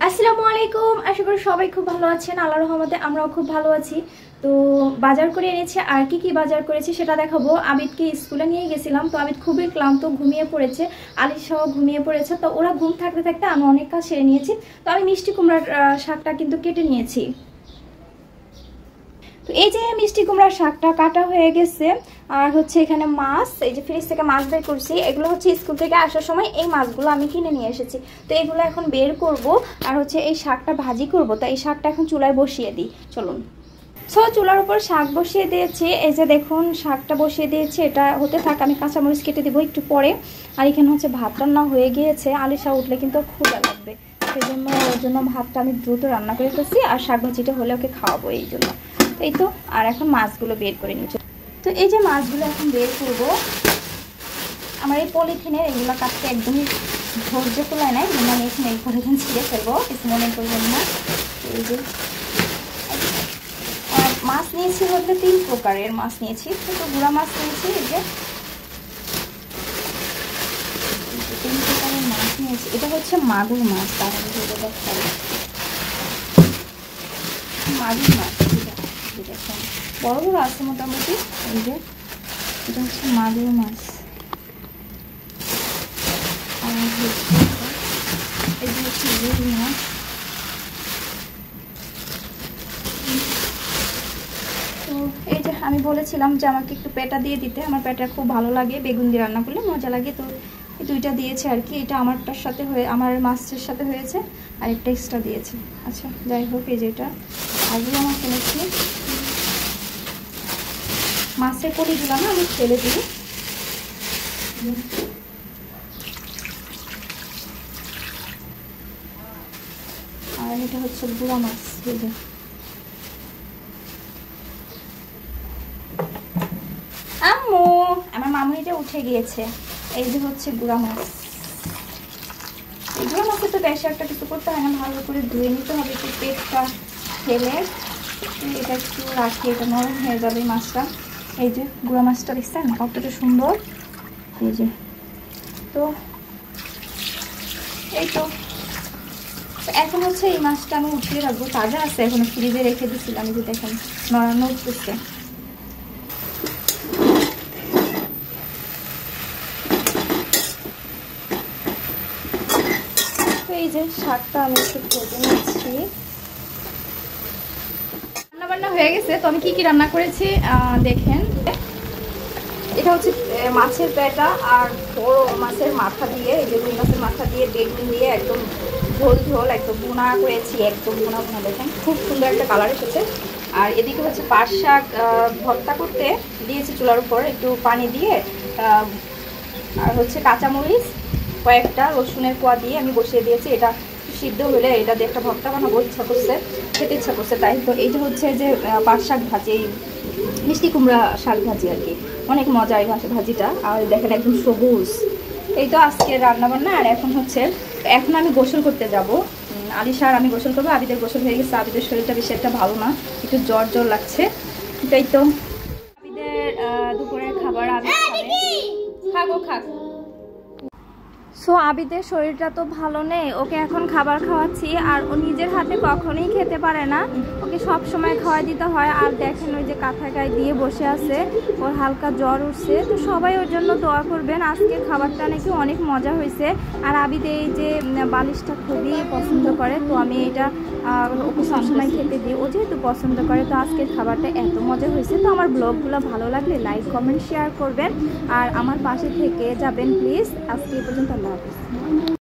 আসসালামু আলাইকুম। আশা করি সবাই খুব ভালো আছেন। আল্লাহর রহমতে আমরাও খুব ভালো আছি। তো বাজার করে এনেছি, আর কি বাজার করেছি সেটা দেখাবো। আবিদকে স্কুলে নিয়ে গেছিলাম, তো আবিদ খুবই ক্লান্ত, ঘুমিয়ে পড়েছে। আলিশাও ঘুমিয়ে পড়েছে। তো ওরা ঘুম থাকতে থাকতে আমি অনেক কাজ সেরে নিয়েছি। তো আমি মিষ্টি কুমড়ার শাকটা কিন্তু কেটে নিয়েছি। তো এই যে মিষ্টি কুমড়ার শাকটা কাটা হয়ে গেছে। আর হচ্ছে এখানে মাছ, এই যে ফ্রিজ থেকে মাছ বের করছি। এগুলো হচ্ছে স্কুল থেকে আসার সময় এই মাছগুলো আমি কিনে নিয়ে এসেছি। তো এগুলো এখন বের করব, আর হচ্ছে এই শাকটা ভাজি করব। তো এই শাকটা এখন চুলায় বসিয়ে দিই, চলুন। সো চুলার উপর শাক বসিয়ে দিয়েছি। এই যে দেখুন শাকটা বসিয়ে দিয়েছি, এটা হতে থাক। আমি কাঁচামরিচ কেটে দেবো একটু পরে। আর এখানে হচ্ছে ভাত রান্না হয়ে গিয়েছে। আলিশা উঠলে কিন্তু ক্ষুধা লাগবে, সেই জন্য ওর জন্য ভাতটা আমি দ্রুত রান্না করে ফেলছি। আর শাক ভাজিটা হলে ওকে খাওয়াবো, এই জন্য। এই তো, আর এখন মাছগুলো বের করে নিচ্ছি। তো এই যে মাছগুলো এখন বের করবো। আমার এই পলিথিনের এগুলো কাটতে একদমই ধৈর্য কুলায় নাই, আমি এখানে এই পলিথিন ছিঁড়ে ফেলবো, কিছু মনে করবেন না। এই যে মাছ নিয়েছি বলতে 3 প্রকারের মাছ নিয়েছি। ছোটো গুঁড়া মাছ নিয়েছি, এই যে 3 প্রকারের মাছ নিয়েছি। এটা হচ্ছে মাগুর মাছ, তাহলে দেখাবো মাগুর মাছ। দেখুন বড় বড় আছে মোটামুটি। এই যে এটা হচ্ছে মাগুর মাছ। আর হচ্ছে এই যে হচ্ছে রুই মাছ। তো এই যে আমি বলেছিলাম যে আমাকে একটু পেটা দিয়ে দিতে, আমার পেটা খুব ভালো লাগে, বেগুন দিয়ে রান্না করলে মজা লাগে। তো এই দুইটা দিয়েছে আর কি। এটা আমারটার সাথে হয়ে, আমার মাছের সাথে হয়েছে, আর একটা এক্সট্রা দিয়েছে। আচ্ছা যাই হোক, এই যে এটা আগে আমার কিনেছি। মাছের পলিগুলো না আমি ফেলে দিই। আর এটা হচ্ছে গুঁড়া মাছ। এই যে আম্মু, আমার মামুনিটা উঠে গিয়েছে। এই যে হচ্ছে গুঁড়া মাছ। এই গুঁড়া মাছে তো বেশি একটা কিছু করতে হয় না, ভালো করে ধুয়ে নিতে হবে একটু, পেটটা ফেলে। এটা একটু রাখি, এটা নরম হয়ে যাবে মাছটা। এই যে গুঁড়া মাছটা দেখছেন কতটা সুন্দর। এই যে তো এই তো এখন হচ্ছে এই মাছটা আমি উঠিয়ে রাখবো, তাজা আছে, এখন ফ্রিজে রেখে দিচ্ছিলাম। এই যে দেখেন নরম উঠতেছে। এই যে শাকটা আমি একটু ভেজে নিচ্ছি। রান্নাবান্না হয়ে গেছে। তো আমি কি রান্না করেছি দেখেন। এটা হচ্ছে মাছের পেটা আর বড় মাছের মাথা দিয়ে, এই যে রুই মাছের মাথা দিয়ে বেগুন দিয়ে একদম ঝোল ঝোল একদম বোনা করেছি, একদম বোনা বোনা। দেখেন খুব সুন্দর একটা কালার এসেছে। আর এদিকে হচ্ছে পাট শাক ভর্তা করতে দিয়েছি চুলার উপর একটু পানি দিয়ে। আর হচ্ছে কাঁচামরিচ কয়েকটা, রসুনের কোয়া দিয়ে আমি বসিয়ে দিয়েছি। এটা সিদ্ধ হলে এটা দিয়ে একটা ভর্তা বানাবো, ইচ্ছা করছে, খেতে ইচ্ছা করছে তাই। তো এই যে হচ্ছে যে পাট শাক ভাজি, মিষ্টি কুমড়া শাক ভাজি আর কি, অনেক মজা এই ভাজিটা। আর দেখেন একদম সবুজ। এই তো আজকে রান্নাবান্না। আর এখন হচ্ছে, এখন আমি গোসল করতে যাব। আলিশা আর আমি গোসল করবো। আবিদের গোসল হয়ে গেছে, আবিদের শরীরটা বেশি একটা ভালো না, একটু জ্বর জ্বর লাগছে। তাই তো আবিদের দুপুরের খাবার আবিদ খাবে। খাবো খাক। সো আবিদের শরীরটা তো ভালো নেই, ওকে এখন খাবার খাওয়াচ্ছি। আর ও নিজের হাতে কখনোই খেতে পারে না, ওকে সব সময় খাওয়াই দিতে হয়। আর দেখেন ওই যে কাঁথা গায়ে দিয়ে বসে আছে, ওর হালকা জ্বর উঠছে। তো সবাই ওর জন্য দোয়া করবেন। আজকে খাবারটা নাকি অনেক মজা হয়েছে। আর আবিদ এই যে বালিশটা খুবই পছন্দ করে, তো আমি এটা ওকে সবসময় খেতে দিই, ও যেহেতু পছন্দ করে। তো আজকের খাবারটা এত মজা হয়েছে। তো আমার ব্লগগুলো ভালো লাগলে লাইক কমেন্ট শেয়ার করবেন, আর আমার পাশে থেকে যাবেন প্লিজ। আজকে এই পর্যন্ত, আল্লাহ হাফেজ।